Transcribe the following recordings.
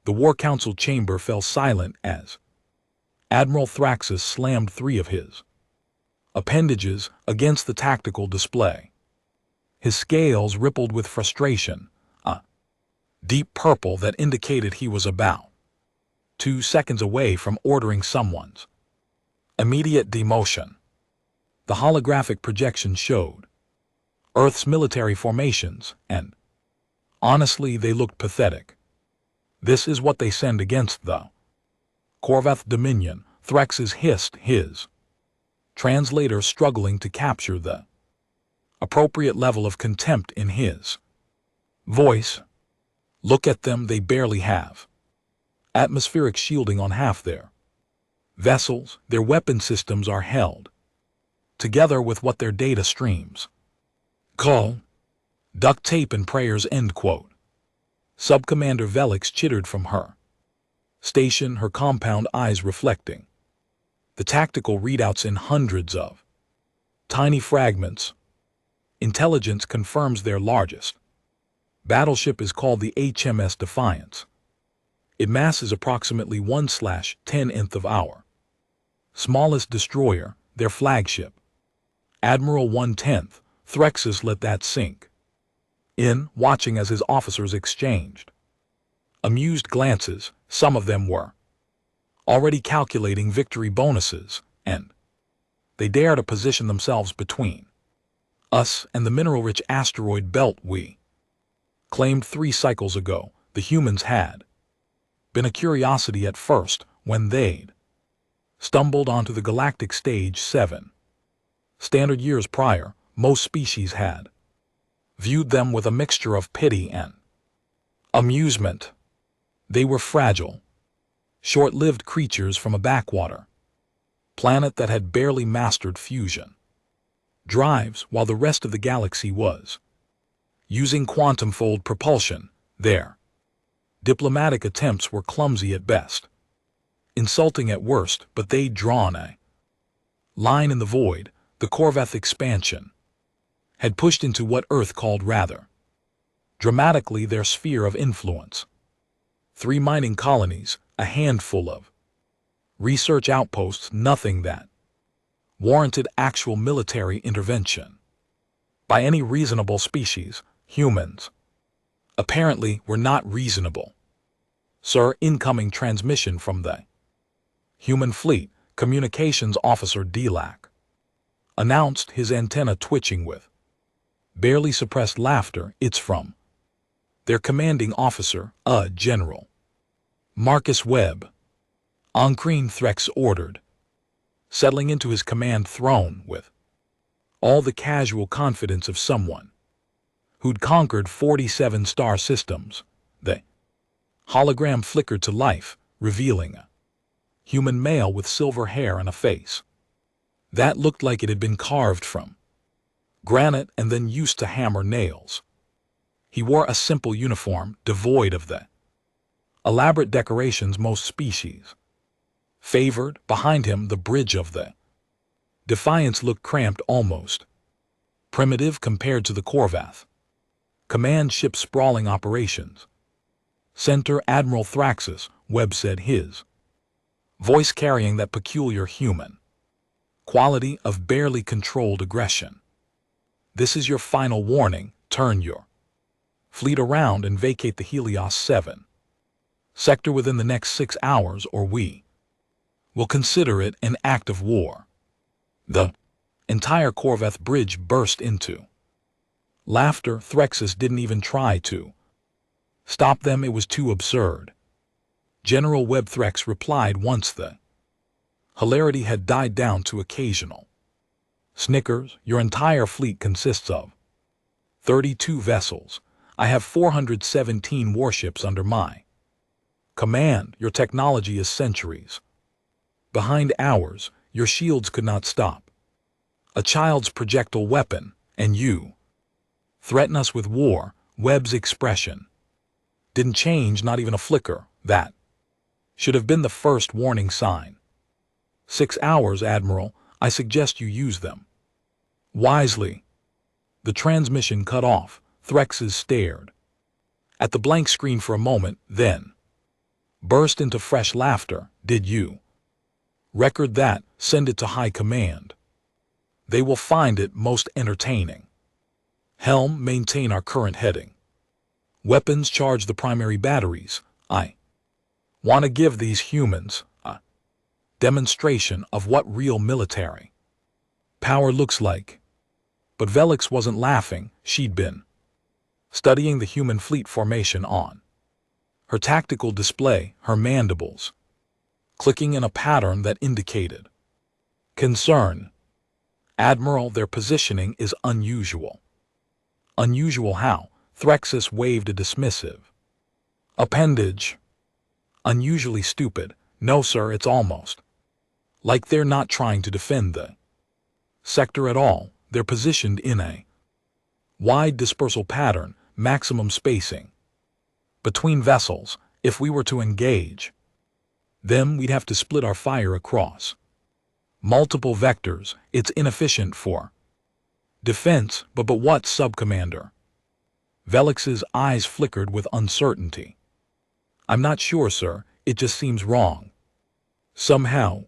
The War Council chamber fell silent as Admiral Thraxus slammed 3 of his appendages against the tactical display. His scales rippled with frustration, a deep purple that indicated he was about 2 seconds away from ordering someone's immediate demotion. The holographic projection showed Earth's military formations, and honestly, they looked pathetic. This is what they send against the Corvath Dominion, Thraxus hissed, his translator struggling to capture the appropriate level of contempt in his voice. Look at them, they barely have atmospheric shielding on half their vessels. Their weapon systems are held together with what their data streams call duct tape and prayers, end quote. Subcommander Velix chittered from her station, her compound eyes reflecting the tactical readouts in hundreds of tiny fragments. Intelligence confirms their largest battleship is called the HMS Defiance. It masses approximately 1/10th of our smallest destroyer, their flagship, Admiral 1/10th. Thraxus let that sink in, watching as his officers exchanged amused glances. Some of them were already calculating victory bonuses, and they dare to position themselves between us and the mineral-rich asteroid belt we claimed 3 cycles ago. The humans had been a curiosity at first when they'd stumbled onto the galactic stage 7 standard years prior. Most species had viewed them with a mixture of pity and amusement. They were fragile, short-lived creatures from a backwater planet that had barely mastered fusion drives while the rest of the galaxy was using quantum-fold propulsion. Their diplomatic attempts were clumsy at best, insulting at worst, but they'd drawn a line in the void. The Corvath expansion had pushed into what Earth called rather dramatically their sphere of influence. 3 mining colonies, a handful of research outposts, nothing that warranted actual military intervention by any reasonable species. Humans apparently were not reasonable. Sir, incoming transmission from the human fleet, Communications Officer Delac announced, his antenna twitching with barely suppressed laughter. It's from their commanding officer, General Marcus Webb. Ancrene, Threx ordered, settling into his command throne with all the casual confidence of someone who'd conquered 47 star systems. The hologram flickered to life, revealing a human male with silver hair and a face that looked like it had been carved from granite and then used to hammer nails. He wore a simple uniform, devoid of the elaborate decorations most species favored. Behind him, the bridge of the Defiance looked cramped, almost primitive compared to the Corvath command ship sprawling operations center. Admiral Thraxus, Webb said, his voice carrying that peculiar human quality of barely controlled aggression. This is your final warning. Turn your fleet around and vacate the Helios 7 sector within the next 6 hours, or we will consider it an act of war. The entire Corvath bridge burst into laughter. Thraxus didn't even try to stop them. It was too absurd. General Webb, Threx replied once the hilarity had died down to occasional snickers. Your entire fleet consists of 32 vessels. I have 417 warships under my command. Your technology is centuries behind ours. Your shields could not stop a child's projectile weapon, and you threaten us with war. Webb's expression didn't change, not even a flicker. That should have been the first warning sign. 6 hours, Admiral. I suggest you use them wisely. The transmission cut off. Thraxus stared at the blank screen for a moment, then burst into fresh laughter. Did you? Record that, send it to High Command. They will find it most entertaining. Helm, maintain our current heading. Weapons, charge the primary batteries. I want to give these humans a demonstration of what real military power looks like. But Velix wasn't laughing. She'd been studying the human fleet formation on her tactical display, her mandibles clicking in a pattern that indicated concern. Admiral, their positioning is unusual. Unusual how? Threxus waved a dismissive appendage. Unusually stupid. No, sir, it's almost like they're not trying to defend the sector at all. They're positioned in a wide dispersal pattern, maximum spacing between vessels. If we were to engage them, we'd have to split our fire across multiple vectors. It's inefficient for defense, but what, Subcommander? Velix's eyes flickered with uncertainty. I'm not sure, sir. It just seems wrong. Somehow.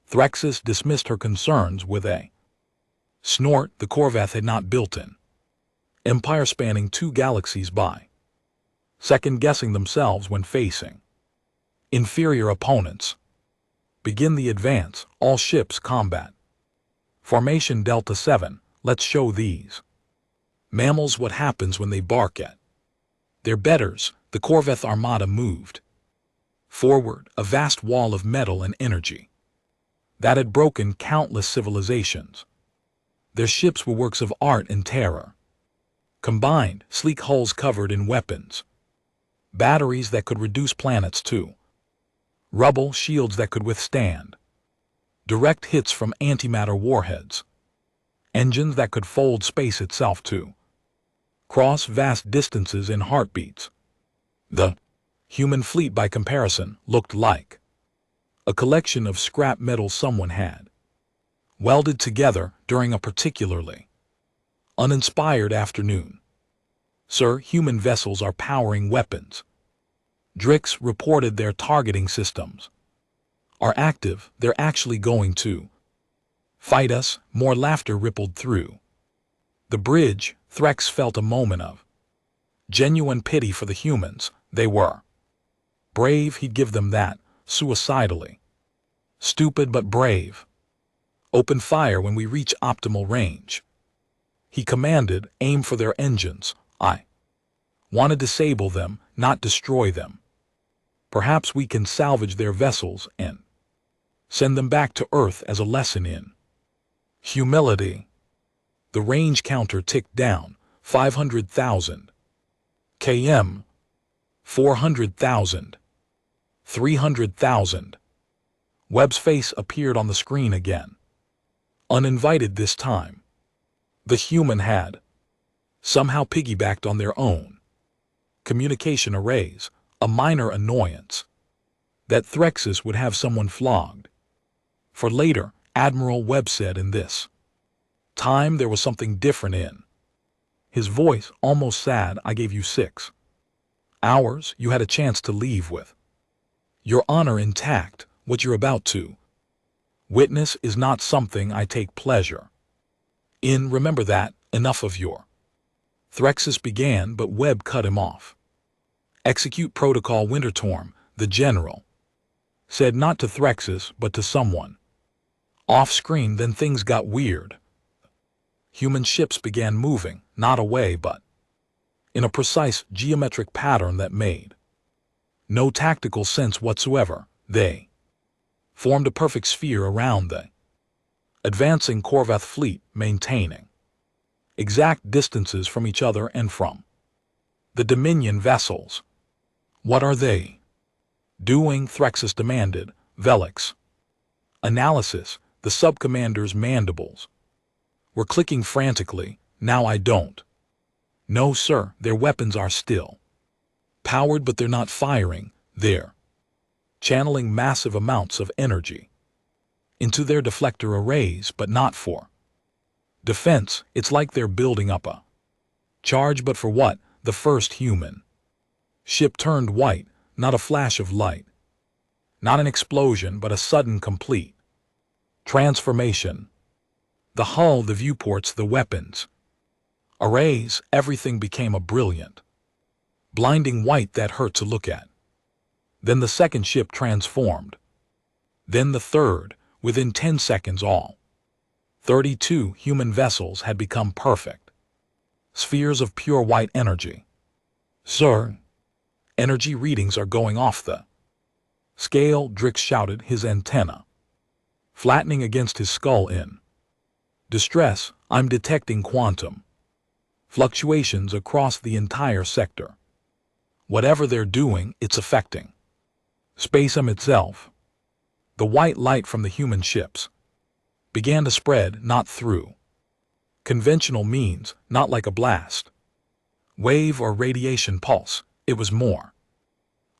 Threxus dismissed her concerns with a snort. The Corvath had not built an empire spanning 2 galaxies by second-guessing themselves when facing inferior opponents. Begin the advance. All ships combat. Formation Delta 7. Let's show these mammals what happens when they bark at their betters. The Corvath armada moved forward, a vast wall of metal and energy that had broken countless civilizations. Their ships were works of art and terror combined, sleek hulls covered in weapons, batteries that could reduce planets to rubble, shields that could withstand direct hits from antimatter warheads, engines that could fold space itself to cross vast distances in heartbeats. The human fleet, by comparison, looked like a collection of scrap metal someone had welded together during a particularly uninspired afternoon. Sir, human vessels are powering weapons. Drix reported their targeting systems are active. They're actually going to fight us. More laughter rippled through the bridge. Threx felt a moment of genuine pity for the humans. They were brave, he'd give them that. Suicidally stupid but brave. Open fire when we reach optimal range, he commanded. Aim for their engines. I want to disable them, not destroy them. Perhaps we can salvage their vessels and send them back to Earth as a lesson in humility. The range counter ticked down. 500,000 km, 400,000, 300,000. Webb's face appeared on the screen again. Uninvited this time. The human had somehow piggybacked on their own communication arrays, a minor annoyance that Threxus would have someone flogged for later. Admiral Webb said in this time there was something different in his voice, almost sad. I gave you 6 hours. You had a chance to leave with your honor intact. What you're about to witness is not something I take pleasure in. Remember that. Enough of your Threxus began, but Webb cut him off. Execute protocol. Wintertorm, the general, said, not to Threxus, but to someone off-screen. Then things got weird. Human ships began moving, not away, but in a precise geometric pattern that made no tactical sense whatsoever. They formed a perfect sphere around the advancing Corvath fleet, maintaining exact distances from each other and from the Dominion vessels. What are they doing? Threxus demanded. Velix. Analysis. The subcommander's mandibles were clicking frantically. Now I don't know, sir. Their weapons are still powered, but they're not firing. They're channeling massive amounts of energy into their deflector arrays, but not for defense. It's like they're building up a charge, but for what? The first human ship turned white. Not a flash of light. Not an explosion, but a sudden complete transformation. The hull, the viewports, the weapons, arrays, everything became a brilliant, blinding white that hurt to look at. Then the second ship transformed. Then the third, within 10 seconds all. 32 human vessels had become perfect. Spheres of pure white energy. Sir, energy readings are going off the scale, Drix shouted, his antenna flattening against his skull in distress. I'm detecting quantum fluctuations across the entire sector. Whatever they're doing, it's affecting Spacem itself. The white light from the human ships began to spread, not through conventional means, not like a blast, wave or radiation pulse. It was more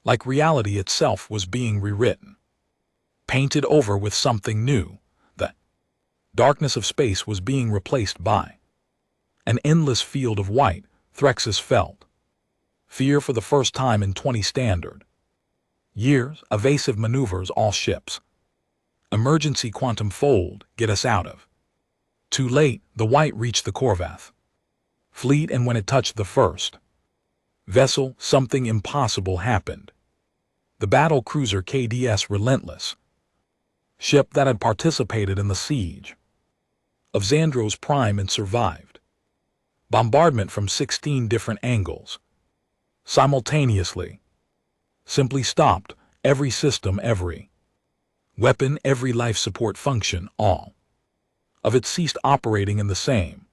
like reality itself was being rewritten, painted over with something new. The darkness of space was being replaced by an endless field of white. Threxus felt fear for the first time in 20 standard years. Evasive maneuvers, all ships. Emergency quantum fold, get us out of. Too late, the white reached the Corvath fleet, and when it touched the first vessel, something impossible happened. The battle cruiser KDS Relentless, ship that had participated in the siege of Xandros Prime and survived bombardment from 16 different angles simultaneously, simply stopped. Every system, every weapon, every life support function, all of it ceased operating in the same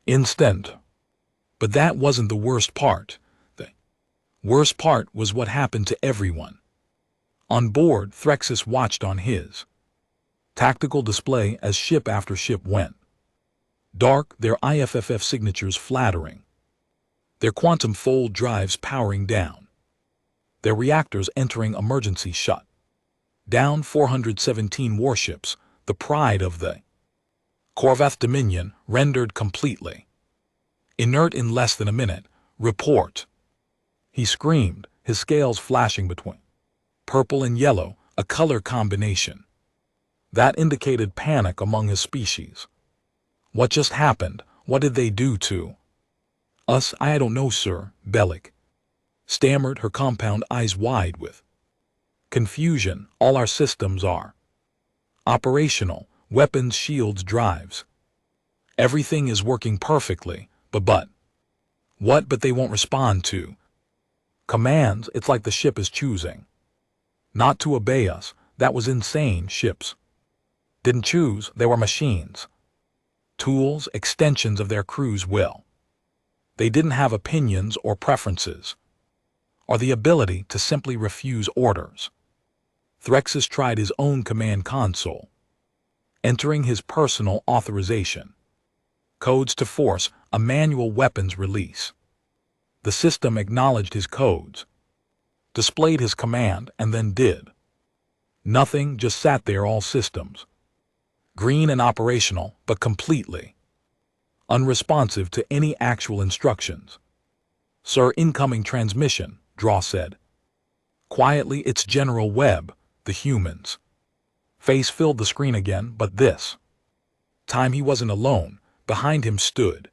instant. But that wasn't the worst part. The worst part was what happened to everyone on board. Threxus watched on his tactical display as ship after ship went dark, their IFFF signatures flattering, their quantum fold drives powering down, their reactors entering emergency shut down. 417 warships, the pride of the Corvath Dominion, rendered completely inert in less than a minute. Report, he screamed, his scales flashing between purple and yellow, a color combination that indicated panic among his species. What just happened? What did they do to us? I don't know, sir, Bellic stammered, her compound eyes wide with confusion. All our systems are operational, weapons, shields, drives. Everything is working perfectly, but what? But they won't respond to commands. It's like the ship is choosing not to obey us. That was insane. Ships didn't choose, they were machines, tools, extensions of their crew's will. They didn't have opinions or preferences, or the ability to simply refuse orders. Threxus tried his own command console, entering his personal authorization codes to force a manual weapons release. The system acknowledged his codes, displayed his command, and then did nothing, just sat there. All systems green and operational, but completely unresponsive to any actual instructions. Sir, incoming transmission, Draw said quietly. It's General Webb. The human's face filled the screen again, but this time he wasn't alone. Behind him stood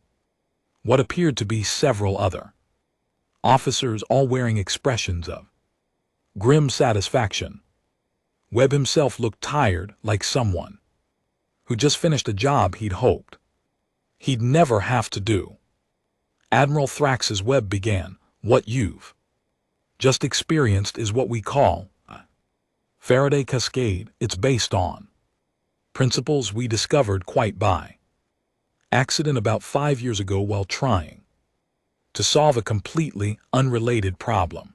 what appeared to be several other officers, all wearing expressions of grim satisfaction. Webb himself looked tired, like someone who just finished a job he'd hoped he'd never have to do. Admiral Thrax's Webb began. What you've just experienced is what we call a Faraday cascade. It's based on principles we discovered quite by accident about 5 years ago while trying to solve a completely unrelated problem.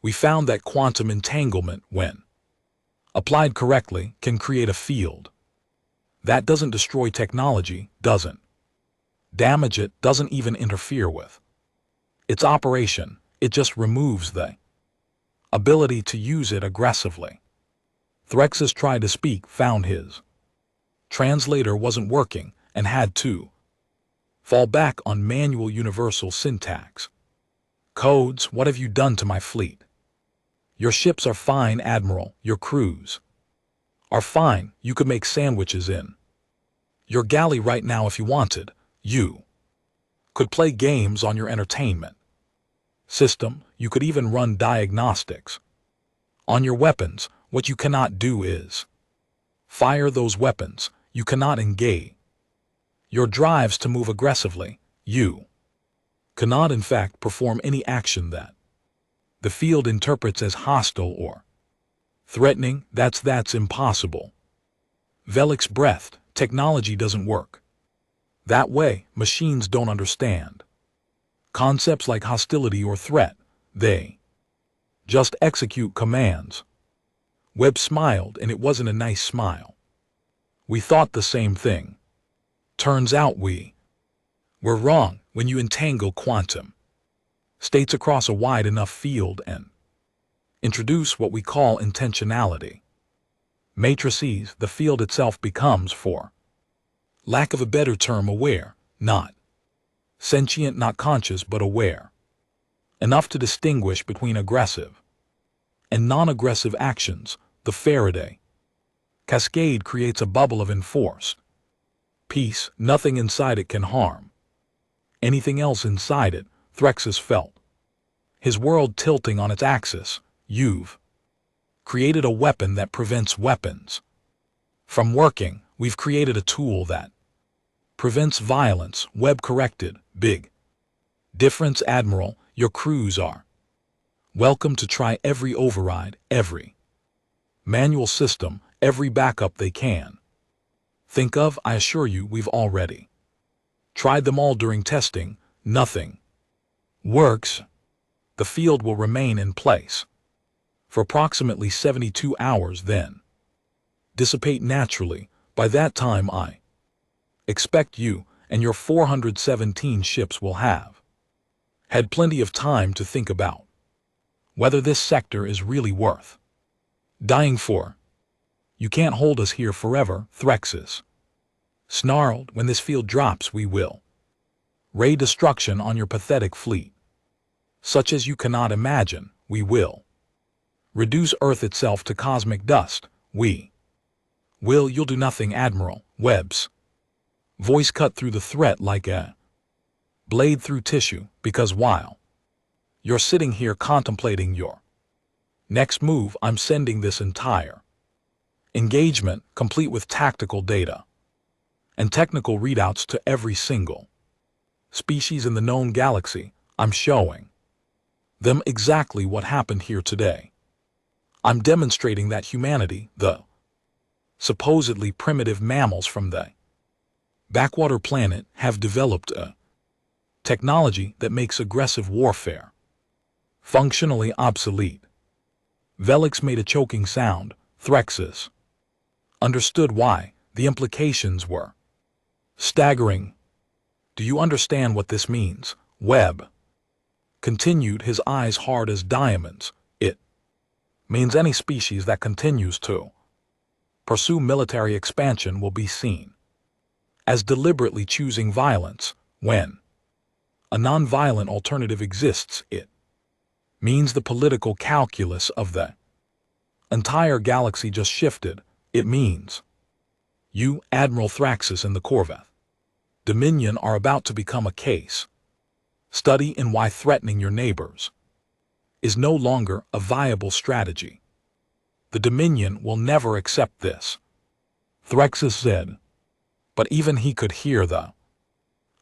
We found that quantum entanglement, when applied correctly, can create a field that doesn't destroy technology, doesn't damage it, doesn't even interfere with its operation. It just removes the ability to use it aggressively. Threxus tried to speak, found his translator wasn't working, and had to fall back on manual universal syntax codes. What have you done to my fleet? Your ships are fine, Admiral. Your crews are fine. You could make sandwiches in your galley right now if you wanted. You could play games on your entertainment system. You could even run diagnostics on your weapons. What you cannot do is fire those weapons. You cannot engage your drives to move aggressively. You cannot in fact perform any action that the field interprets as hostile or threatening. That's impossible. Velix breathed. Technology doesn't work that way. Machines don't understand concepts like hostility or threat. They just execute commands. Webb smiled, and it wasn't a nice smile. We thought the same thing. Turns out we were wrong. When you entangle quantum states across a wide enough field and introduce what we call intentionality matrices, the field itself becomes, for lack of a better term, aware, not sentient, not conscious, but aware enough to distinguish between aggressive and non-aggressive actions. The Faraday cascade creates a bubble of enforced peace. Nothing inside it can harm anything else inside it. Threxus felt his world tilting on its axis. You've created a weapon that prevents weapons from working. We've created a tool that prevents violence. Webb corrected. Big difference, Admiral. Your crews are welcome to try every override, every manual system, every backup they can think of. I assure you, we've already tried them all during testing. Nothing works. The field will remain in place for approximately 72 hours, then dissipate naturally. By that time, I expect you and your 417 ships will have had plenty of time to think about whether this sector is really worth dying for. You can't hold us here forever, Threxus snarled. When this field drops, we will ray destruction on your pathetic fleet, such as you cannot imagine. We will reduce Earth itself to cosmic dust. We will. You'll do nothing, Admiral. Webb's voice cut through the threat like a blade through tissue, because while you're sitting here contemplating your next move, I'm sending this entire engagement, complete with tactical data and technical readouts, to every single species in the known galaxy. I'm showing them exactly what happened here today. I'm demonstrating that humanity, the supposedly primitive mammals from the backwater planet, have developed a technology that makes aggressive warfare functionally obsolete. Velix made a choking sound. Threxus understood why. The implications were staggering. Do you understand what this means? Webb continued, his eyes hard as diamonds. It means any species that continues to pursue military expansion will be seen as deliberately choosing violence. When a non-violent alternative exists, it means the political calculus of the entire galaxy just shifted. It means you, Admiral Thraxus, and the Corvette Dominion are about to become a case study in why threatening your neighbors is no longer a viable strategy. The Dominion will never accept this, Threxus said, but even he could hear the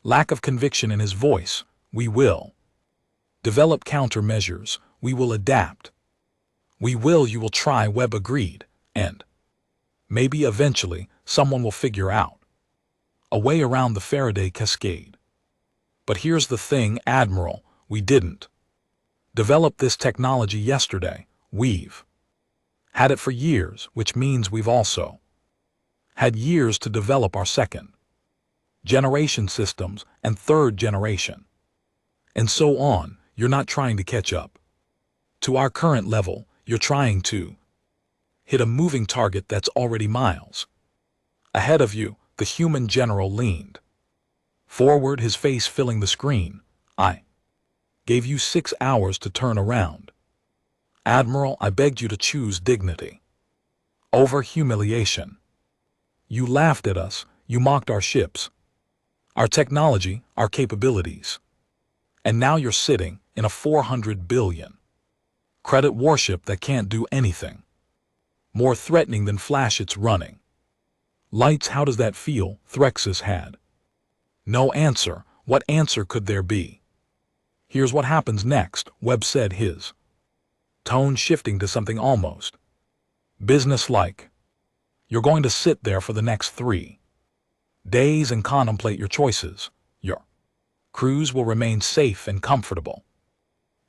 lack of conviction in his voice. We will develop countermeasures. We will adapt. We will. You will try, Webb agreed, and maybe eventually someone will figure out a way around the Faraday cascade. But here's the thing, Admiral, we didn't develop this technology yesterday. We've had it for years, which means we've also had years to develop our second generation systems and third generation, and so on. You're not trying to catch up to our current level. You're trying to hit a moving target that's already miles ahead of you. The human general leaned forward, his face filling the screen. I gave you 6 hours to turn around. Admiral, I begged you to choose dignity over humiliation. You laughed at us, you mocked our ships, our technology, our capabilities. And now you're sitting in a 400 billion credit warship that can't do anything. More threatening than Flash, it's running. Lights, how does that feel? Threxus had no answer. What answer could there be? Here's what happens next, Webb said, his tone shifting to something almost businesslike. You're going to sit there for the next 3 days and contemplate your choices. Your crews will remain safe and comfortable,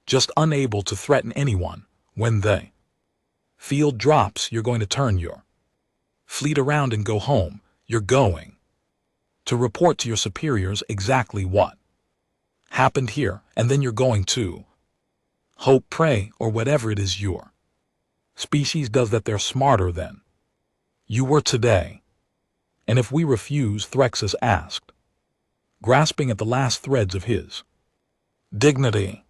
just unable to threaten anyone. When the field drops, you're going to turn your fleet around and go home. You're going to report to your superiors exactly what happened here, and then you're going to hope, pray, or whatever it is your species does that they're smarter than you were today. And if we refuse, Threxus asked, grasping at the last threads of his dignity,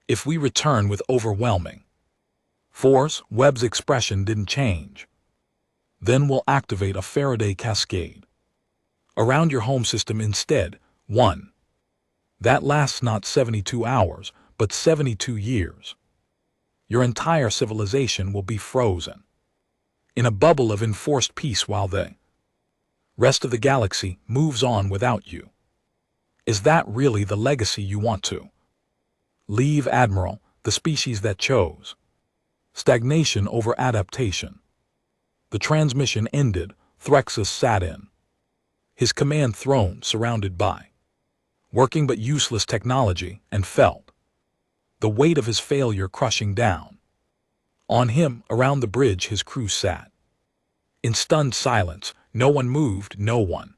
if we return with overwhelming force, Webb's expression didn't change. Then we'll activate a Faraday cascade around your home system instead. One that lasts not 72 hours, but 72 years. Your entire civilization will be frozen in a bubble of enforced peace while the rest of the galaxy moves on without you. Is that really the legacy you want to leave, Admiral, the species that chose stagnation over adaptation? The transmission ended. Threxus sat in his command throne, surrounded by working but useless technology, and felt the weight of his failure crushing down on him. Around the bridge his crew sat in stunned silence. No one moved, no one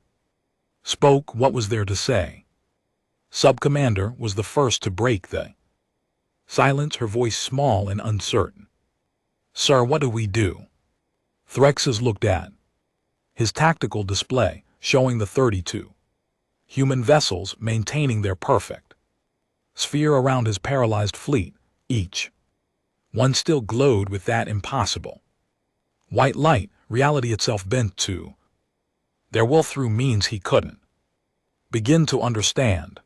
spoke. What was there to say? Sub-Commander was the first to break the silence, her voice small and uncertain. Sir, what do we do? Threxus looked at his tactical display, showing the 32 human vessels maintaining their perfect sphere around his paralyzed fleet. Each one still glowed with that impossible white light, reality itself bent to their will through means he couldn't begin to understand.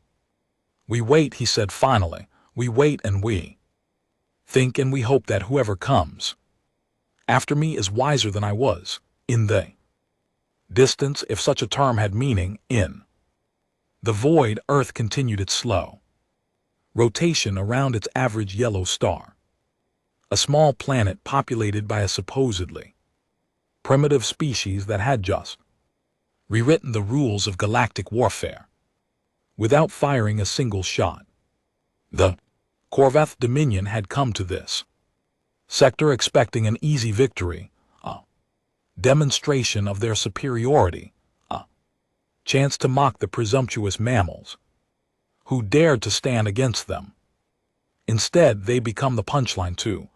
We wait, he said finally. We wait and we think and we hope that whoever comes after me is wiser than I was in the distance, if such a term had meaning. In the void, Earth continued its slow rotation around its average yellow star, a small planet populated by a supposedly primitive species that had just rewritten the rules of galactic warfare without firing a single shot. The Corvath Dominion had come to this sector expecting an easy victory, a demonstration of their superiority, a chance to mock the presumptuous mammals who dared to stand against them. Instead, they become the punchline to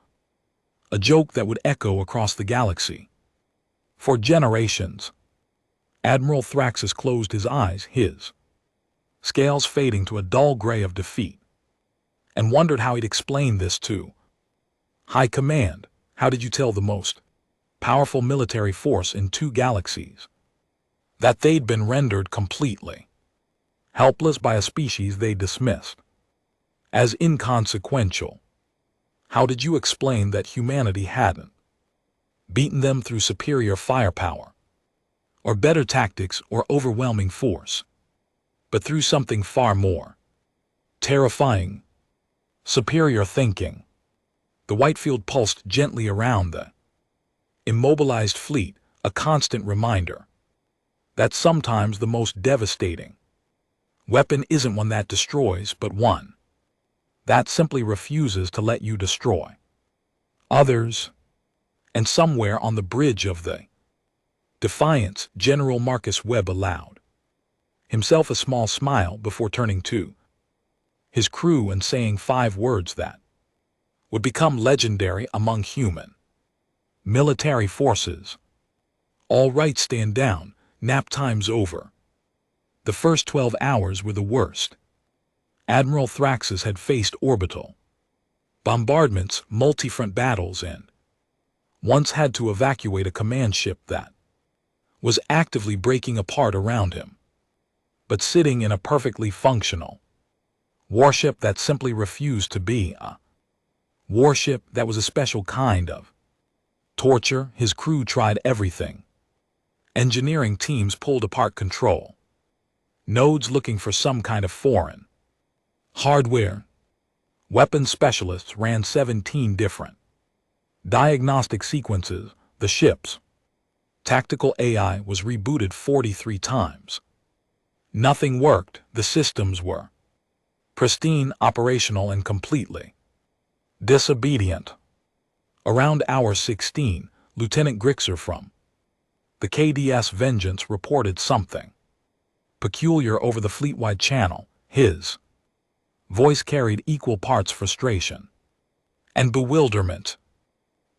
a joke that would echo across the galaxy for generations. Admiral Thraxus closed his eyes, his scales fading to a dull gray of defeat, and wondered how he'd explain this to High Command. How did you tell the most powerful military force in 2 galaxies that they'd been rendered completely helpless by a species they dismissed as inconsequential? How did you explain that humanity hadn't beaten them through superior firepower, or better tactics, or overwhelming force, but through something far more terrifying, superior thinking? The Whitefield pulsed gently around the immobilized fleet, a constant reminder that sometimes the most devastating weapon isn't one that destroys, but one that simply refuses to let you destroy others. And somewhere on the bridge of the Defiance, General Marcus Webb allowed himself a small smile before turning to his crew and saying 5 words that would become legendary among human military forces. All right, stand down, nap time's over. The first 12 hours were the worst Admiral Thraxus had faced orbital bombardments, multi-front battles, and once had to evacuate a command ship that was actively breaking apart around him, but sitting in a perfectly functional warship that simply refused to be a warship. That was a special kind of torture. His crew tried everything. Engineering teams pulled apart control nodes looking for some kind of foreign hardware. Weapons specialists ran 17 different diagnostic sequences. The ship's tactical AI was rebooted 43 times. Nothing worked. The systems were pristine, operational, and completely disobedient. Around hour 16, Lieutenant Grixer from the KDS Vengeance reported something peculiar over the fleet-wide channel. His voice carried equal parts frustration and bewilderment.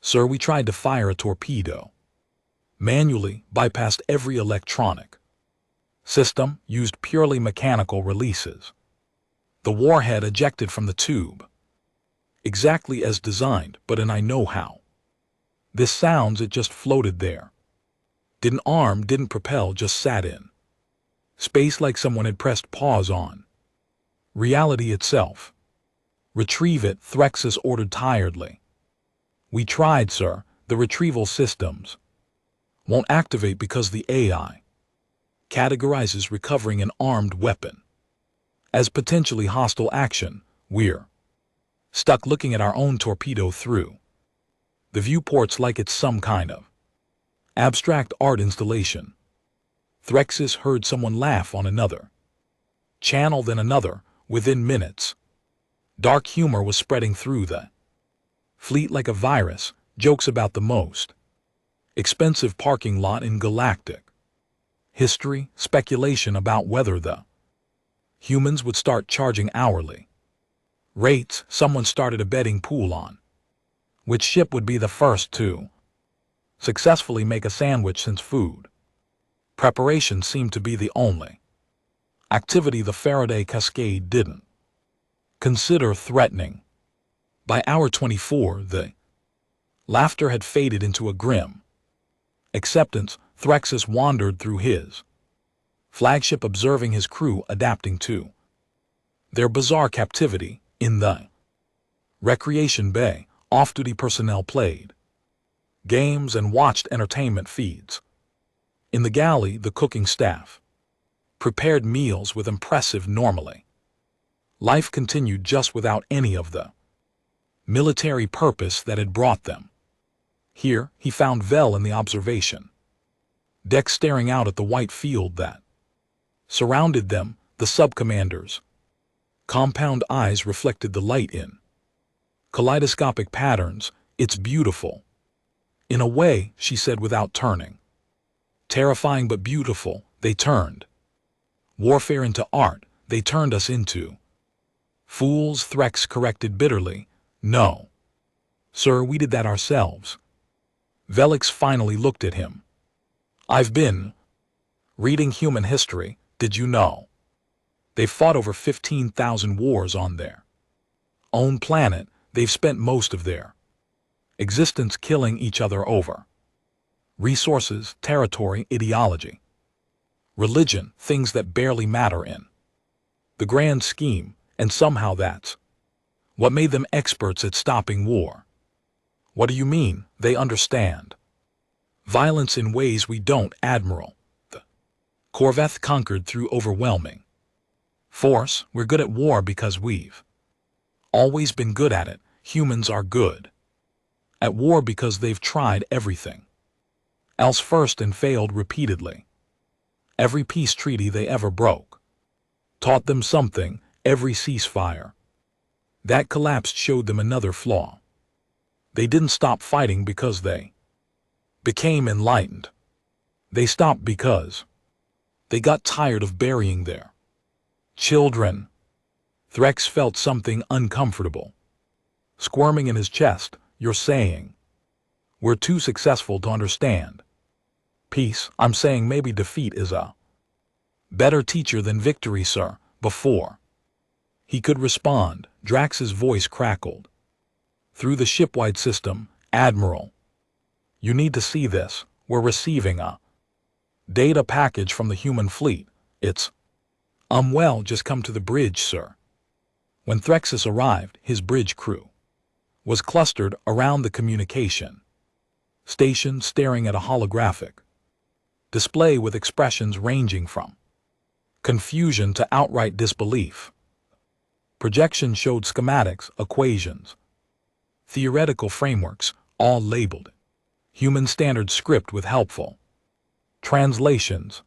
"Sir, we tried to fire a torpedo manually, bypassed every electronic system, used purely mechanical releases. The warhead ejected from the tube exactly as designed, but and I know how. This sounds, it just floated there. Didn't arm, didn't propel, just sat in space like someone had pressed pause on reality itself. Retrieve it," Threxus ordered tiredly. "We tried, sir. The retrieval systems won't activate because the AI categorizes recovering an armed weapon as potentially hostile action. We're stuck looking at our own torpedo through the viewports like it's some kind of abstract art installation." Threxus heard someone laugh on another channel, then another. Within minutes, dark humor was spreading through the fleet like a virus. Jokes about the most expensive parking lot in galactic history, speculation about whether the humans would start charging hourly rates. Someone started a betting pool on which ship would be the first to successfully make a sandwich, since food preparation seemed to be the only activity the Faraday Cascade didn't consider threatening. By hour 24, the laughter had faded into a grim acceptance. Threxus wandered through his flagship, observing his crew adapting to their bizarre captivity. In the recreation bay, off-duty personnel played games and watched entertainment feeds. In the galley, the cooking staff prepared meals with impressive normalcy. Life continued just without any of the military purpose that had brought them here. He found Vel in the observation deck, staring out at the white field that surrounded them. The subcommander's compound eyes reflected the light in kaleidoscopic patterns. "It's beautiful in a way," she said without turning. "Terrifying but beautiful." They turned warfare into art. They turned us into fools, Threx corrected bitterly. "No, sir, we did that ourselves." Velix finally looked at him. "I've been reading human history. Did you know they've fought over 15,000 wars on their own planet? They've spent most of their existence killing each other over resources, territory, ideology, religion, things that barely matter in the grand scheme, and somehow that's what made them experts at stopping war." "What do you mean?" "They understand violence in ways we don't, Admiral. The Corvette conquered through overwhelming force. We're good at war because we've always been good at it. Humans are good at war because they've tried everything else first and failed repeatedly. Every peace treaty they ever broke taught them something. Every ceasefire that collapsed showed them another flaw. They didn't stop fighting because they became enlightened. They stopped because they got tired of burying their children." Threx felt something uncomfortable squirming in his chest. "You're saying we're too successful to understand peace?" "I'm saying maybe defeat is a better teacher than victory, sir." Before he could respond, Drax's voice crackled. Through the shipwide system, Admiral. You need to see this. We're receiving a data package from the human fleet. It's, well, just come to the bridge, sir. When Threxus arrived, his bridge crew was clustered around the communication station, staring at a holographic display with expressions ranging from confusion to outright disbelief. Projections showed schematics, equations, theoretical frameworks, all labeled human standard script with helpful translations.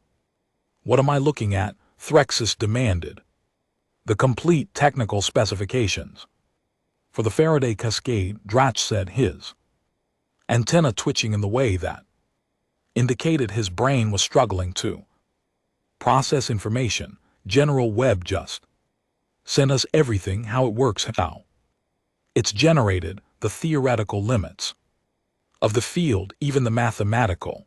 What am I looking at? Threxus demanded. The complete technical specifications. For the Faraday Cascade, Dratch said, his antenna twitching in the way that indicated his brain was struggling to process information. General Webb just sent us everything, how it works, how it's generated, the theoretical limits of the field, even the mathematical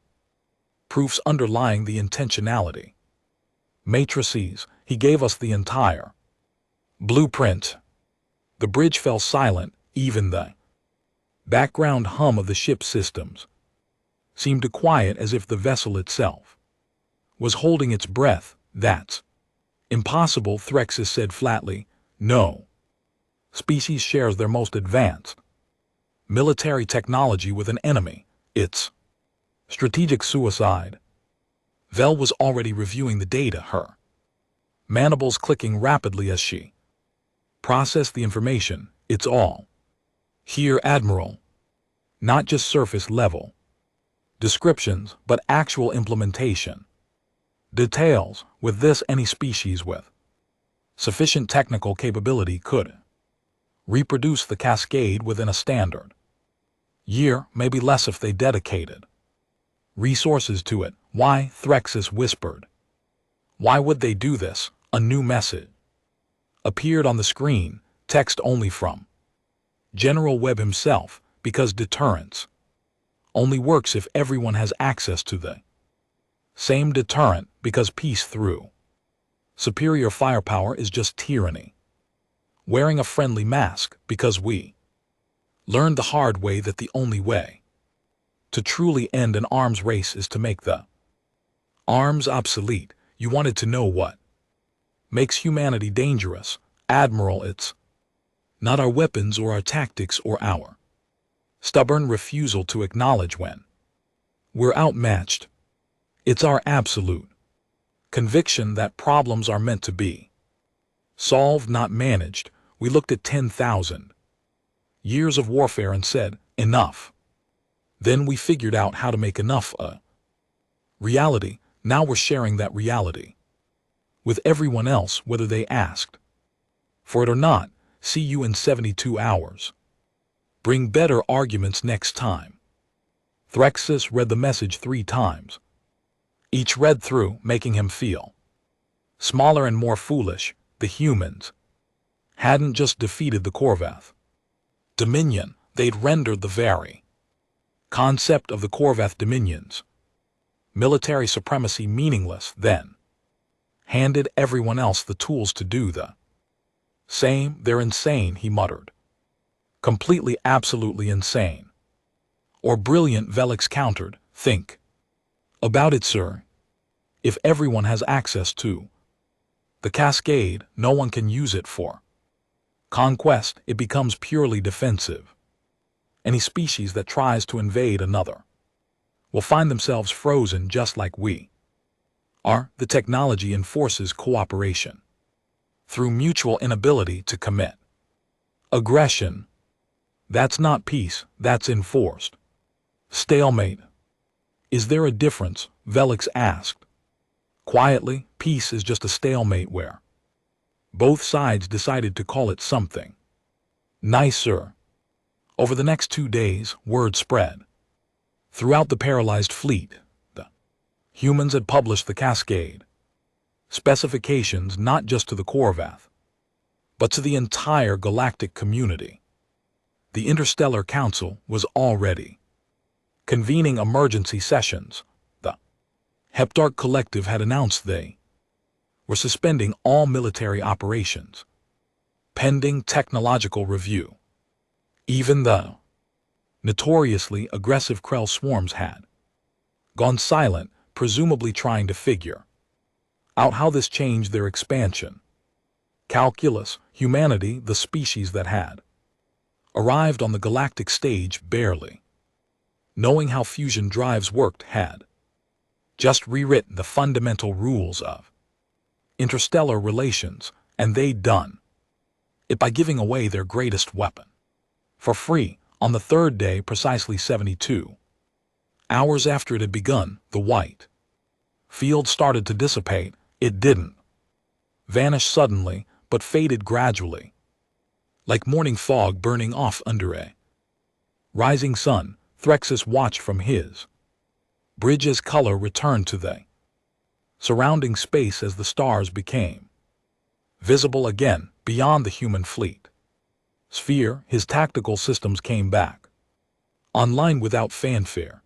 proofs underlying the intentionality matrices. He gave us the entire blueprint. The bridge fell silent. Even the background hum of the ship's systems seemed to quiet, as if the vessel itself was holding its breath. That's impossible, Threxus said flatly. No species shares their most advanced military technology with an enemy. It's strategic suicide. Vel was already reviewing the data, her mandibles clicking rapidly as she processed the information. It's all here, Admiral. Not just surface level descriptions, but actual implementation details. With this, any species with sufficient technical capability could reproduce the Cascade within a standard year, maybe less, if they dedicated resources to it. Why? Threxus whispered. Why would they do this? A new message appeared on the screen, text only from General Webb himself, because deterrence only works if everyone has access to the same deterrent, because peace through superior firepower is just tyranny. Wearing a friendly mask, because we learned the hard way that the only way to truly end an arms race is to make the arms obsolete. You wanted to know what makes humanity dangerous, Admiral. It's not our weapons or our tactics or our stubborn refusal to acknowledge when we're outmatched. It's our absolute conviction that problems are meant to be solved, not managed. We looked at 10,000 years of warfare and said, enough. Then we figured out how to make enough a reality. Now we're sharing that reality with everyone else, whether they asked for it or not. See you in 72 hours. Bring better arguments next time. Threxus read the message 3 times. Each read through, making him feel smaller and more foolish. The humans hadn't just defeated the Corvath Dominion, they'd rendered the very concept of the Corvath Dominion's military supremacy meaningless, then handed everyone else the tools to do the same. They're insane, he muttered. Completely, absolutely insane. Or brilliant, Velix countered. Think about it, sir. If everyone has access to the Cascade, no one can use it for conquest. It becomes purely defensive. Any species that tries to invade another will find themselves frozen, just like we are. The technology enforces cooperation through mutual inability to commit aggression. That's not peace, that's enforced stalemate. Is there a difference? Velix asked quietly. Peace is just a stalemate where both sides decided to call it something nicer. Over the next 2 days, word spread throughout the paralyzed fleet. The humans had published the Cascade specifications not just to the Corvath, but to the entire galactic community. The Interstellar Council was already convening emergency sessions. The Heptarch Collective had announced they were suspending all military operations pending technological review. Even the notoriously aggressive Krell swarms had gone silent, presumably trying to figure out how this changed their expansion. Calculus, humanity, the species that had arrived on the galactic stage barely knowing how fusion drives worked, had just rewritten the fundamental rules of interstellar relations, and they'd done it by giving away their greatest weapon for free on the third day, precisely 72 hours after it had begun. The white field started to dissipate. It didn't vanish suddenly, but faded gradually, like morning fog burning off under a rising sun. Threxus watched from his bridge as color returned to the surrounding space as the stars became visible again beyond the human fleet sphere. His tactical systems came back online without fanfare.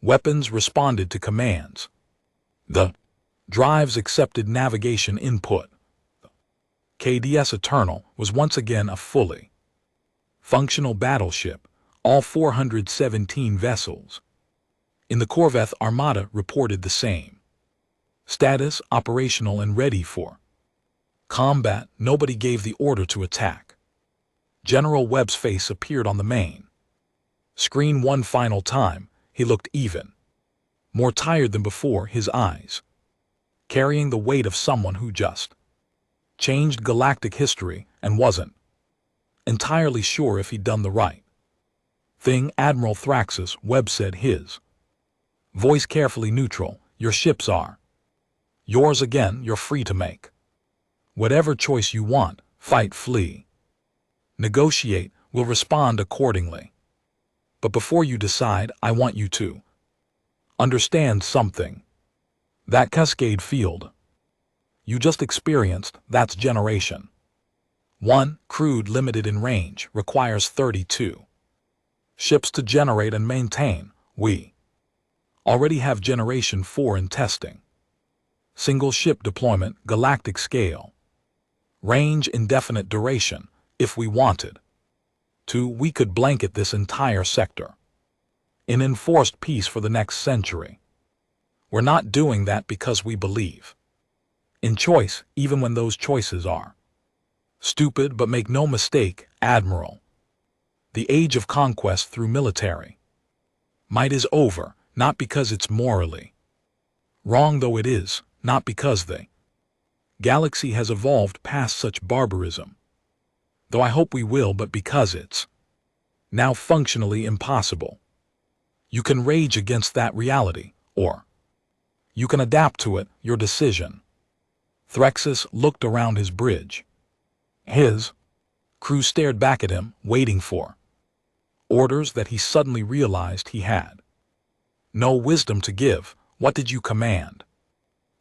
Weapons responded to commands. The drives accepted navigation input. KDS Eternal was once again a fully functional battleship. All 417 vessels in the Corveth Armada reported the same status, operational and ready for combat. Nobody gave the order to attack. General Webb's face appeared on the main screen one final time. He looked even more tired than before, his eyes carrying the weight of someone who just changed galactic history and wasn't entirely sure if he'd done the right thing. Admiral Thraxus, Webb said, his voice carefully neutral. Your ships are yours again. You're free to make whatever choice you want. Fight, flee, negotiate. We'll respond accordingly. But before you decide, I want you to understand something. That Cascade field you just experienced, that's Generation 1, crude, limited in range, requires 32 ships to generate and maintain. We already have Generation 4 in testing. Single ship deployment, galactic scale. Range, indefinite duration. If we wanted to, we could blanket this entire sector in enforced peace for the next century. We're not doing that because we believe in choice, even when those choices are stupid. But make no mistake, Admiral, the age of conquest through military might is over, not because it's morally wrong, though it is, not because the galaxy has evolved past such barbarism, though I hope we will, but because it's now functionally impossible. You can rage against that reality, or you can adapt to it. Your decision. Threxus looked around his bridge. His crew stared back at him, waiting for orders that he suddenly realized he had no wisdom to give. What did you command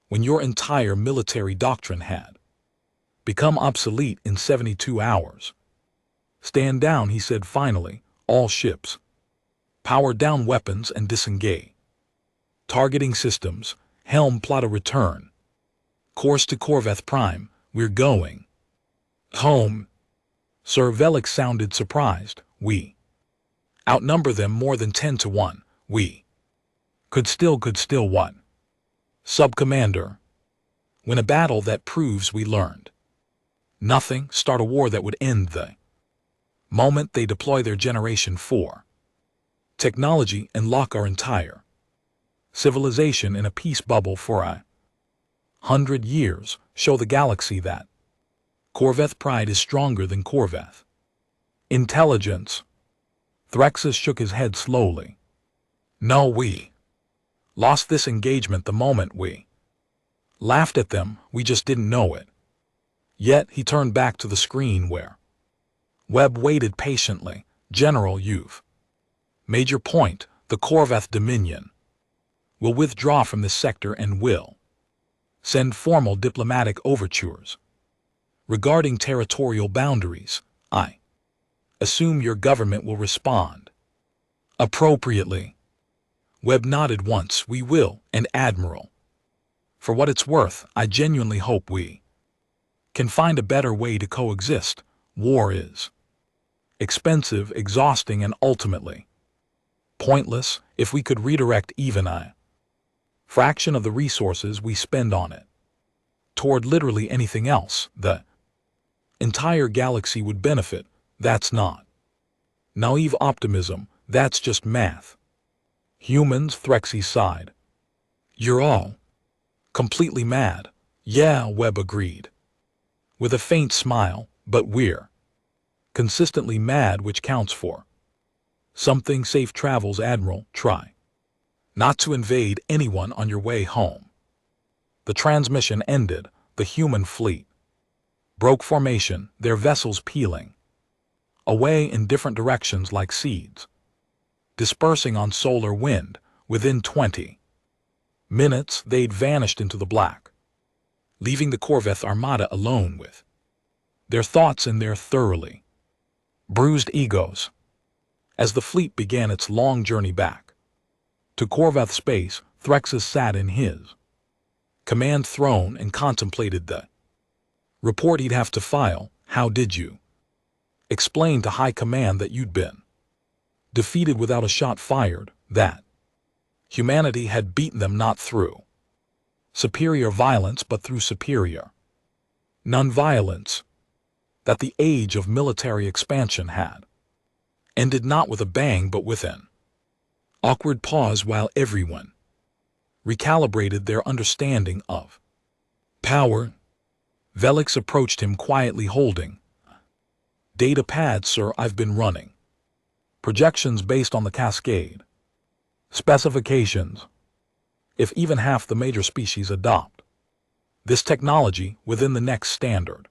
when your entire military doctrine had become obsolete in 72 hours? Stand down, he said finally. All ships power down, weapons and disengage. Targeting systems, helm plot a return course to Corveth Prime. We're going home. Sir Velik sounded surprised. We outnumber them more than 10 to 1. We could still what? Sub-Commander. Win a battle that proves we learned nothing. Start a war that would end the moment they deploy their Generation 4 technology and lock our entire civilization in a peace bubble for 100 years. Show the galaxy that Corveth pride is stronger than Corveth intelligence. Threxus shook his head slowly. No, we lost this engagement the moment we laughed at them. We just didn't know it yet. He turned back to the screen where Webb waited patiently. General, you've made your point. The Corveth Dominion will withdraw from this sector and will send formal diplomatic overtures regarding territorial boundaries. I assume your government will respond appropriately. Webb nodded once. We will, and Admiral, for what it's worth, I genuinely hope we can find a better way to coexist. War is expensive, exhausting, and ultimately pointless if we could redirect even a fraction of the resources we spend on it toward literally anything else. The entire galaxy would benefit. That's not naive optimism, that's just math. Humans, Threxy sighed. You're all completely mad. Yeah, Webb agreed, with a faint smile, but we're consistently mad, which counts for something. Safe travels, Admiral. Try not to invade anyone on your way home. The transmission ended. The human fleet broke formation, their vessels peeling away in different directions like seeds, dispersing on solar wind. Within 20 minutes, they'd vanished into the black, leaving the Corvette Armada alone with their thoughts and their thoroughly bruised egos. As the fleet began its long journey back to Corvette space, Threxus sat in his command throne and contemplated the report he'd have to file. How did you explain to high command that you'd been defeated without a shot fired, that humanity had beaten them not through superior violence but through superior non-violence, that the age of military expansion had ended not with a bang but with an awkward pause while everyone recalibrated their understanding of power? Velix approached him quietly, holding data pad. Sir, I've been running projections based on the Cascade specifications. If even half the major species adopt this technology within the next standard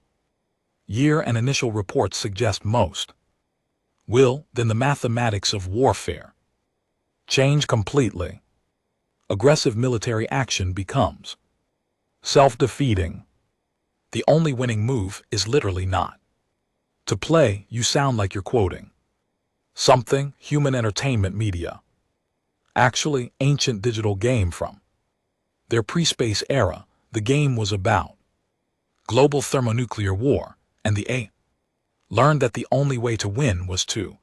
year, and initial reports suggest most will, then the mathematics of warfare change completely. Aggressive military action becomes self-defeating. The only winning move is literally not to play. You sound like you're quoting something human entertainment media, actually ancient digital game from their pre-space era. The game was about global thermonuclear war, and the A learned that the only way to win was to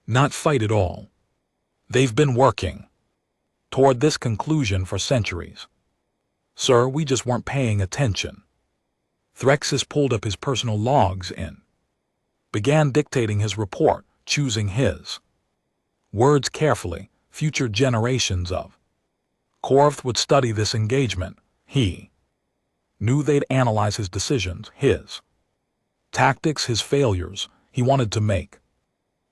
not fight at all. They've been working toward this conclusion for centuries. Sir, we just weren't paying attention. Threxus pulled up his personal logs and began dictating his report, choosing his words carefully. Future generations of Corvth would study this engagement. He knew they'd analyze his decisions, his tactics, his failures. He wanted to make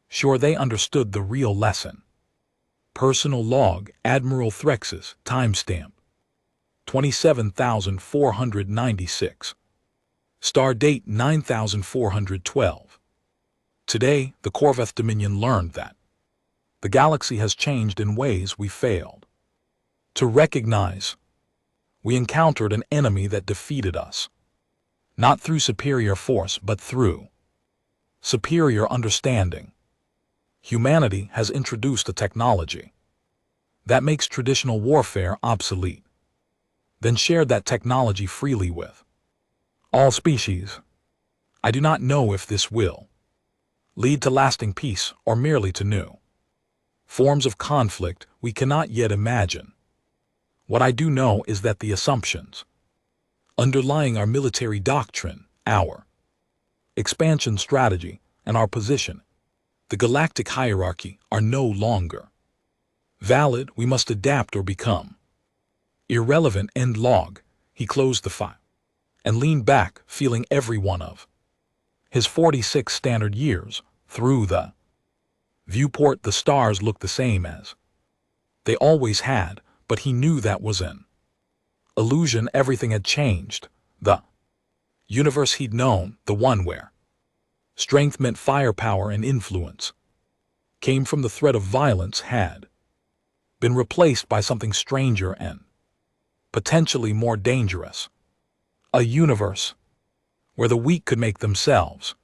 sure they understood the real lesson. Personal log, Admiral Threxus, timestamp 27,496. Star date 9412. Today, the Corvette Dominion learned that the galaxy has changed in ways we failed to recognize. We encountered an enemy that defeated us, not through superior force but through superior understanding. Humanity has introduced a technology that makes traditional warfare obsolete, then shared that technology freely with all species. I do not know if this will lead to lasting peace or merely to new forms of conflict we cannot yet imagine. What I do know is that the assumptions underlying our military doctrine, our expansion strategy, and our position, the galactic hierarchy, are no longer valid. We must adapt or become irrelevant. End log. He closed the file and leaned back, feeling every one of his 46 standard years through the viewport. The stars looked the same as they always had, but he knew that was an illusion. Everything had changed. The universe he'd known, the one where strength meant firepower and influence came from the threat of violence, had been replaced by something stranger and potentially more dangerous. A universe where the weak could make themselves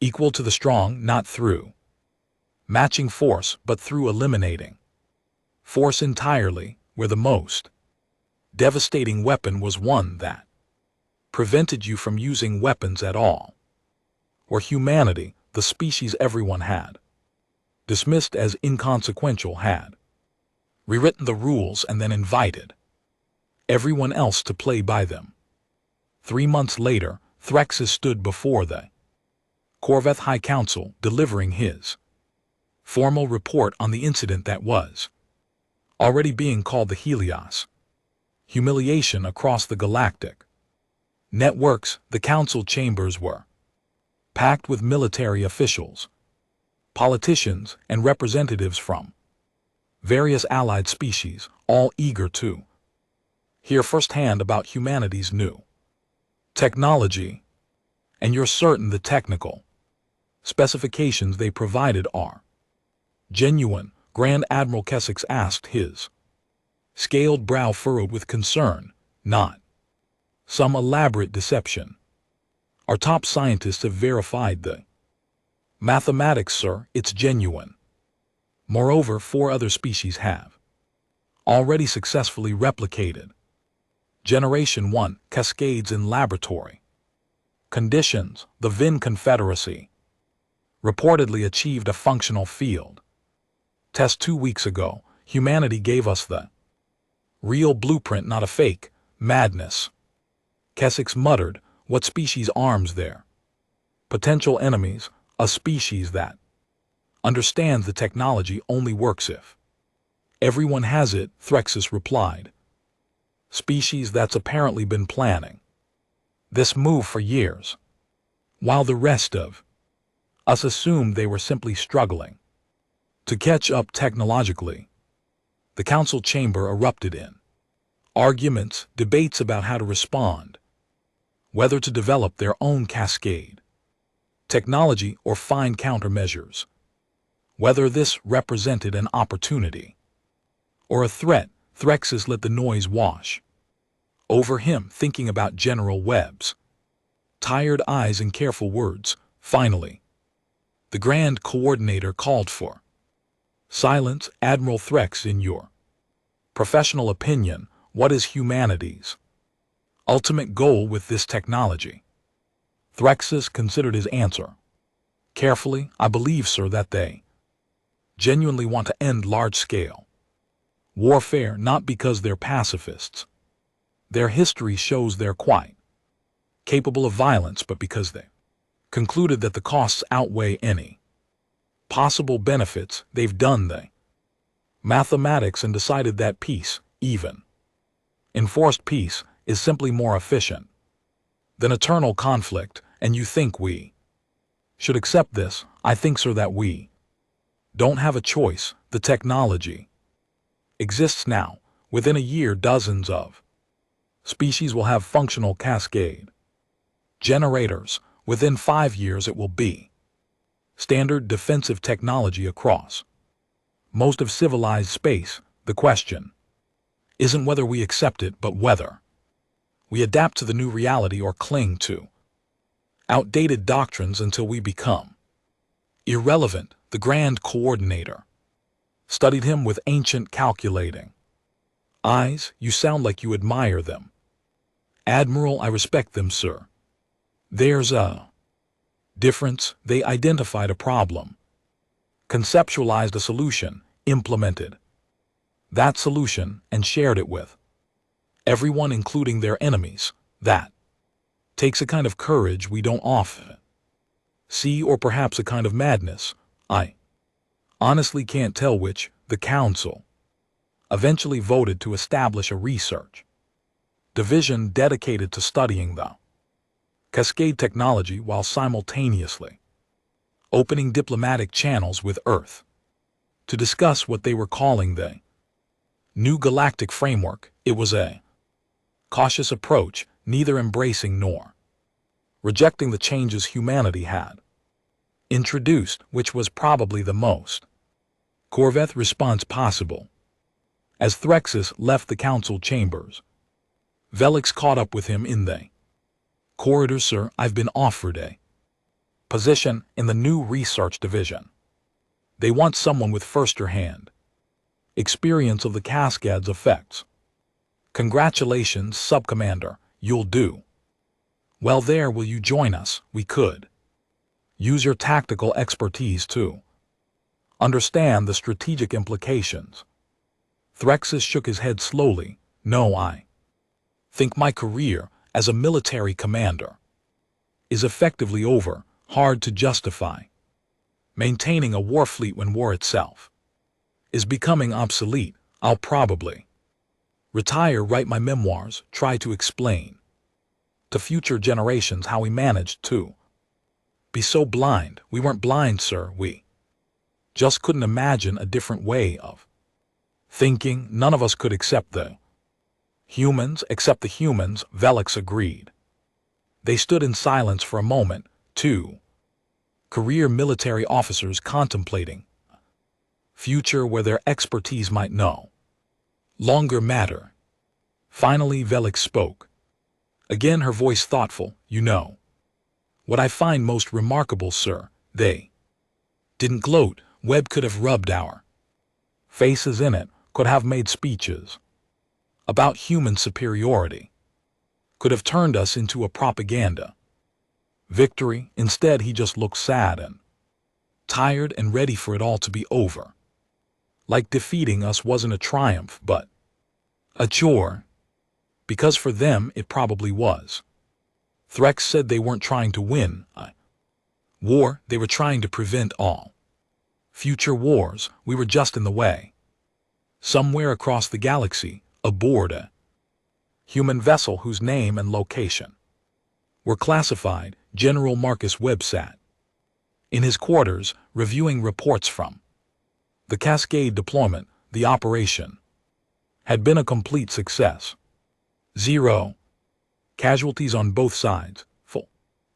equal to the strong, not through matching force but through eliminating force entirely, where the most devastating weapon was one that prevented you from using weapons at all. Where humanity, the species everyone had dismissed as inconsequential had rewritten the rules and then invited everyone else to play by them. 3 months later, Threxus stood before the Corveth High Council, delivering his formal report on the incident that was already being called the Helios humiliation across the galactic networks. The council chambers were packed with military officials, politicians, and representatives from various allied species, all eager to hear firsthand about humanity's new technology. And you're certain the technical specifications they provided are genuine? Grand Admiral Kessex asked, his scaled brow furrowed with concern. Not some elaborate deception. Our top scientists have verified the mathematics, sir. It's genuine. Moreover, 4 other species have already successfully replicated Generation 1 cascades in laboratory conditions. The Vin Confederacy reportedly achieved a functional field test 2 weeks ago. Humanity gave us the real blueprint, not a fake. Madness. Kessex muttered. What species arms their potential enemies? A species that understands the technology only works if everyone has it, Threxus replied. Species that's apparently been planning this move for years, while the rest of us assumed they were simply struggling to catch up technologically. The council chamber erupted in arguments, debates about how to respond, whether to develop their own cascade technology or find countermeasures, whether this represented an opportunity or a threat. Threxus let the noise wash over him, thinking about General Webb's tired eyes and careful words. Finally, the Grand Coordinator called for silence. Admiral Threx, in your professional opinion, what is humanity's ultimate goal with this technology? Threxus considered his answer carefully. I believe, sir, that they genuinely want to end large-scale warfare, not because they're pacifists. Their history shows they're quite capable of violence, but because they concluded that the costs outweigh any possible benefits. They've done the mathematics and decided that peace, even enforced peace, is simply more efficient than eternal conflict. And you think we should accept this? I think, sir, that we don't have a choice. The technology exists now. Within a year, dozens of species will have functional cascade generators. Within 5 years, it will be standard defensive technology across most of civilized space. The question isn't whether we accept it, but whether we adapt to the new reality or cling to outdated doctrines until we become irrelevant. The Grand Coordinator studied him with ancient calculating eyes. You sound like you admire them. Admiral, I respect them, sir. There's a difference. They identified a problem, conceptualized a solution, implemented that solution, and shared it with everyone, including their enemies. That takes a kind of courage we don't often see, or perhaps a kind of madness. I honestly can't tell which. The council eventually voted to establish a research division dedicated to studying the cascade technology while simultaneously opening diplomatic channels with Earth to discuss what they were calling the new galactic framework. It was a cautious approach, neither embracing nor rejecting the changes humanity had introduced, which was probably the most Corveth response possible. As Threxus left the council chambers, Velix caught up with him in the corridor. Sir, I've been offered a position in the new research division. They want someone with first-hand experience of the cascade's effects. Congratulations, Subcommander. You'll do well there. Will you join us? We could Use your tactical expertise too. Understand the strategic implications. Threxus shook his head slowly. No, I think my career as a military commander is effectively over, hard to justify. Maintaining a war fleet when war itself is becoming obsolete. I'll probably retire, write my memoirs, try to explain to future generations how we managed to be so blind. We weren't blind, sir. We just couldn't imagine a different way of thinking. None of us could accept the humans, except the humans, Velix agreed. They stood in silence for a moment, two career military officers contemplating a future where their expertise might no longer matter. Finally, Velix spoke. Again, her voice thoughtful. You know what I find most remarkable, sir? They didn't gloat. Webb could have rubbed our faces in it, could have made speeches about human superiority, could have turned us into a propaganda victory. Instead, he just looked sad and tired and ready for it all to be over. Like defeating us wasn't a triumph, but a chore. Because for them, it probably was. Threx said they weren't trying to win a war, they were trying to prevent all future wars. We were just in the way. Somewhere across the galaxy, aboard a human vessel whose name and location were classified, General Marcus Webb sat in his quarters, reviewing reports from the Cascade deployment. The operation had been a complete success. 0 casualties on both sides, full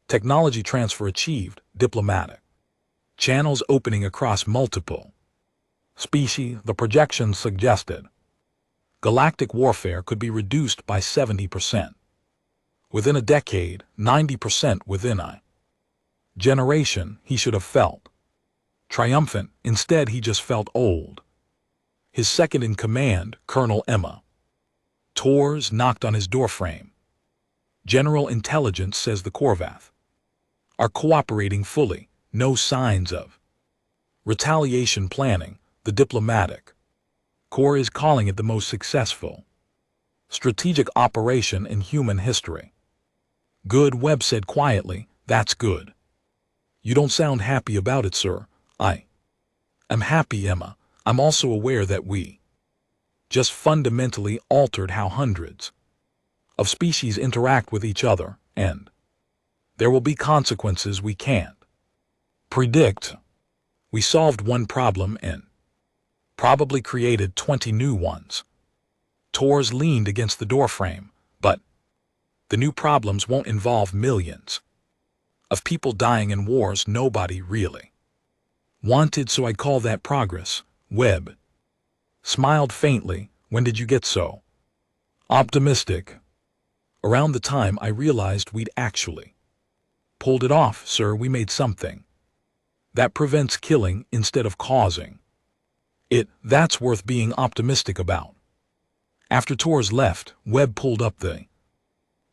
technology transfer achieved, diplomatic channels opening across multiple species. The projections suggested galactic warfare could be reduced by 70%. Within a decade, 90% within a generation. He should have felt triumphant. Instead, he just felt old. His second-in-command, Colonel Emma Torres, knocked on his doorframe. General Intelligence says the Corvath are cooperating fully. No signs of retaliation planning. The diplomatic corps is calling it the most successful strategic operation in human history. Good, Webb said quietly. That's good. You don't sound happy about it, sir. I am happy, Emma. I'm also aware that we just fundamentally altered how hundreds of species interact with each other, and there will be consequences we can't predict. We solved one problem and probably created 20 new ones. Torres leaned against the doorframe, but the new problems won't involve millions of people dying in wars nobody really wanted, so I call that progress. Webb smiled faintly. When did you get so optimistic? Around the time I realized we'd actually pulled it off, sir. We made something that prevents killing instead of causing it. That's worth being optimistic about. After Torres left, Webb pulled up the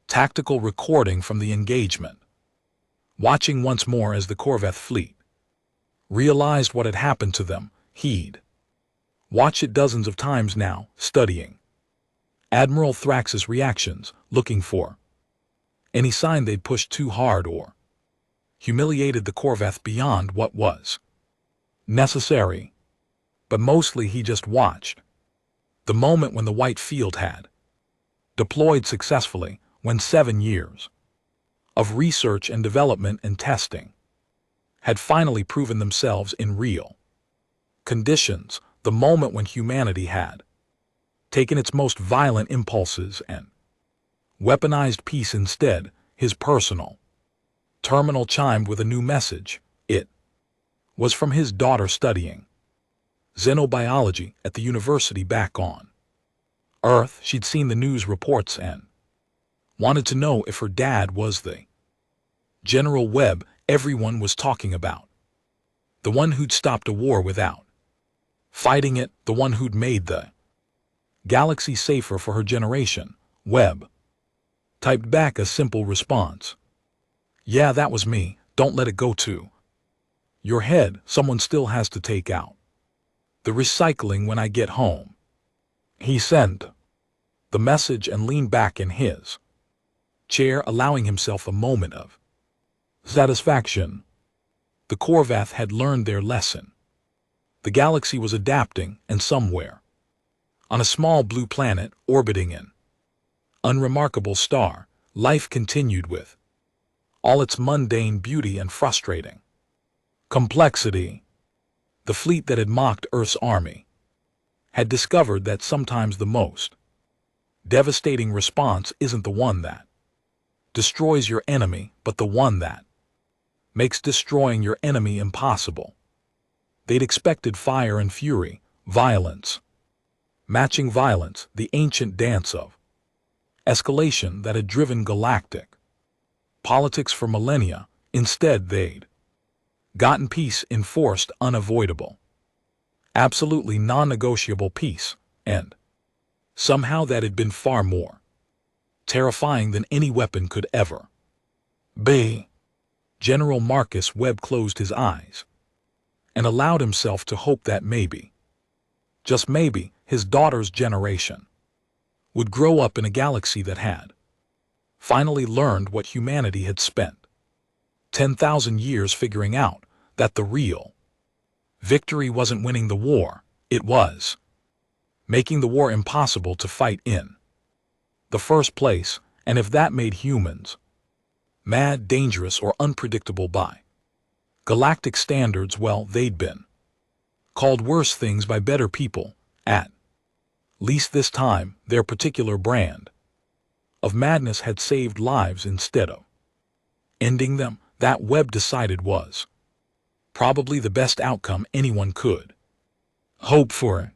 tactical recording from the engagement, watching once more as the Corvath fleet realized what had happened to them. He'd watched it dozens of times now, studying Admiral Thrax's reactions, looking for any sign they'd pushed too hard or humiliated the Corvath beyond what was necessary. But mostly he just watched the moment when the White Field had deployed successfully, when 7 years of research and development and testing had finally proven themselves in real conditions, the moment when humanity had taken its most violent impulses and weaponized peace instead. His personal terminal chimed with a new message. It was from his daughter studying xenobiology at the university back on Earth. She'd seen the news reports and wanted to know if her dad was the General Webb everyone was talking about, the one who'd stopped a war without fighting it, the one who'd made the galaxy safer for her generation. Webb typed back a simple response. Yeah, that was me. Don't let it go too Your head, someone still has to take out. The recycling when I get home. He sent the message and leaned back in his chair, allowing himself a moment of satisfaction. The Korvath had learned their lesson. The galaxy was adapting, and somewhere, on a small blue planet orbiting an unremarkable star, life continued with all its mundane beauty and frustrating complexity. The fleet that had mocked Earth's army had discovered that sometimes the most devastating response isn't the one that destroys your enemy, but the one that makes destroying your enemy impossible. They'd expected fire and fury, violence, matching violence, the ancient dance of escalation that had driven galactic politics for millennia. Instead, they'd gotten peace, enforced unavoidable, absolutely non-negotiable peace, and somehow that had been far more terrifying than any weapon could ever be. General Marcus Webb closed his eyes and allowed himself to hope that maybe, just maybe, his daughter's generation would grow up in a galaxy that had finally learned what humanity had spent 10,000 years figuring out, that the real victory wasn't winning the war, it was making the war impossible to fight in the first place. And if that made humans mad, dangerous, or unpredictable by galactic standards, well, they'd been called worse things by better people. At least this time, their particular brand of madness had saved lives instead of ending them. That Webb decided was probably the best outcome anyone could hope for.